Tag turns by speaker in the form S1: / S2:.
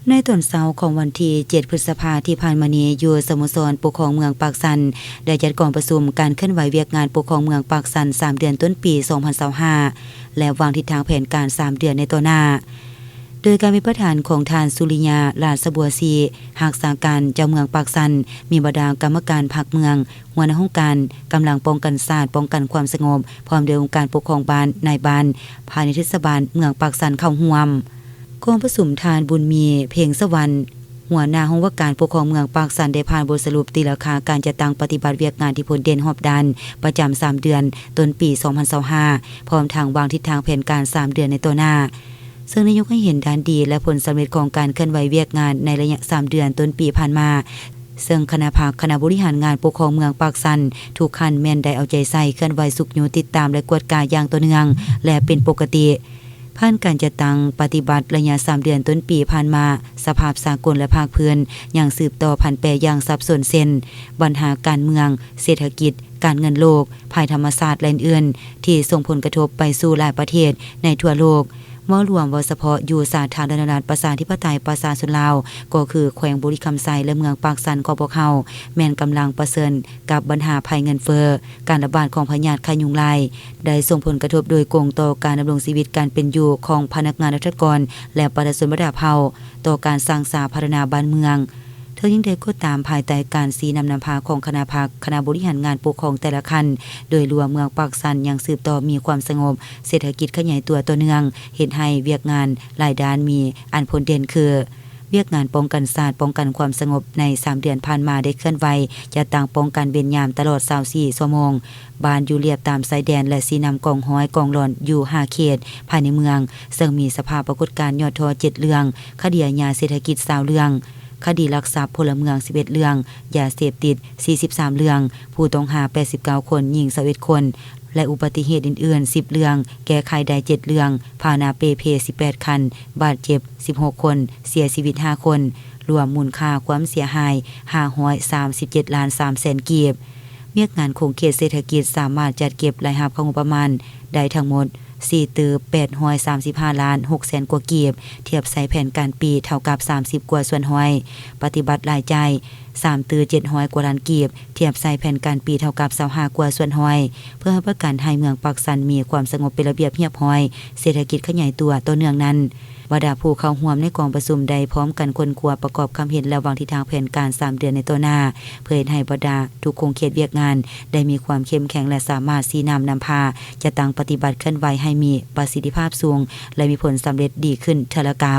S1: ในตอนเช้าของวันที่7พฤษภาคมที่ผ่านมานี้อยู่สโมสรปกครองเมืองปากสันได้จัดกองประชุมการเคลื่อนไหวเวียกงานปกครองเมืองปากสัน3เดือนต้นปี2025และวางทิศทางแผนการ3เดือนในต่อหน้าโดยการเป็นประธานของทานสุริยาลาสบัวซีหักษาการเจ้าเมืองปากสันมีบรรดากรรมการภาคเมืองหัวหน้าห้องการกำลังป้องกันศาสตร์ป้องกันความสงบพร้อมด้วยองค์การปกครองบ้านนายบ้านภายในเทศบาลเมืองปากสันเข้าร่วมกองผสมทานบุญมีเพียงสวรรค์หัวหน้าห้องว่าการปกครองเมืองปากสันได้ผ่านบทสรุปตีราคาการจัดตั้งปฏิบัติเวียกงานที่ผลเด่นหอบดันประจำ3เดือนต้นปี2025พร้อมทางวางทิศทางแผนการ3เดือนในตัวหน้าซึ่งนายกให้เห็นด้านดีและผลสำเร็จของการเคลื่อนไหวเวียกงานในระยะ3เดือนต้นปีผ่านมาซึ่งคณะบริหารงานปกครองเมืองปากสันทุกขั้นแม่นได้เอาใจใส่เคลื่อนไหวสุขอยู่ติดตามและกวดกาอย่างต่อเนื่องและเป็นปกติผ่านการจัดตั้งปฏิบัติระยะ3เดือนต้นปีผ่านมาสภาพสากลและภาคพื้นยังสืบต่อผันแปรอย่างสับสนเส้นปัญหาการเมืองเศรษฐกิจการเงินโลกภัยธรรมชาติและอื่นๆที่ส่งผลกระทบไปสู่หลายประเทศในทั่วโลกว่ารวมเฉพาะอยู่สาธารณรัฐประชาธิปไตยประชาชนลาวก็คือแขวงบุรีคำไซและเมืองปากสันของพวกเขาแม่นกำลังประเสริญกับปัญหาภัยเงินเฟ้อการระบาดของพยาธิไข้ยุงลายได้ส่งผลกระทบโดยกงต่อการดำรงชีวิตการเป็นอยู่ของพนักงานราชการและประชาชนระดับเฮาต่อการสร้างสาธารณบ้านเมืองยิ่งใดก็ตามภายใต้การสีนำพาของคณะบริหารงานปกครองแต่ละคันโดยรวมเมืองปากสันยังสืบต่อมีความสงบเศรษฐกิจขยายตัวต่อเนื่องเห็นให้เวียกงานหลายด้านมีอันผลเด่นคือเวียกงานป้องกันศาสตร์ป้องกันความสงบใน3เดือนผ่านมาได้เคลื่อนไหวจะต่างป้องกันเวรยามตลอด24ชั่วโมงบ้านอยู่เรียบตามชายแดนและสีนำกองห้อยกองหลอนอยู่5เขตภายในเมืองซึ่งมีสภาพปรากฏการณ์ยอดทอ7เรื่องคดีอาญาเศรษฐกิจ20เรื่องคดีลักทรัพย์พลเมือง11เรื่องยาเสพติด43เรื่องผู้ต้องหา89คนหญิง21คนและอุบัติเหตุอื่นๆ10เรื่องแก้ไขได้7เรื่องพาหนะเปเพ18คันบาดเจ็บ16คนเสียชีวิต5คนรวมมูลค่าความเสียหาย537ล้าน3แสนกีบเวียกงานคงเขตเศรษฐกิจสามารถจัดเก็บรายรับของงบประมาณได้ทั้งหมด835ล้าน6แสนกว่ากีบเทียบใส่แผนการปีเท่ากับ30กว่าส่วนห้อยปฏิบัติรายจ่าย700กว่าล้านกีบเทียบใส่แผนการปีเท่ากับ25กว่าส่วนห้อยเพื่อประกันให้เมืองปากสันมีความสงบเป็นระเบียบเรียบร้อยเศรษฐกิจขยายตัวต่อเนื่องนั้นบรรดาผู้เข้าร่วมในกองประชุมใดพร้อมกันค้นคว้าประกอบคำเห็นและวางทิศทางแผนการ3เดือนในต่อหน้าเพื่อให้บรรดาทุกคงเขตเวียกงานได้มีความเข้มแข็งและสามารถชี้นำพาจะตั้งปฏิบัติเคลื่อนไหวให้มีประสิทธิภาพสูงและมีผลสำเร็จดีขึ้นเทอละเกา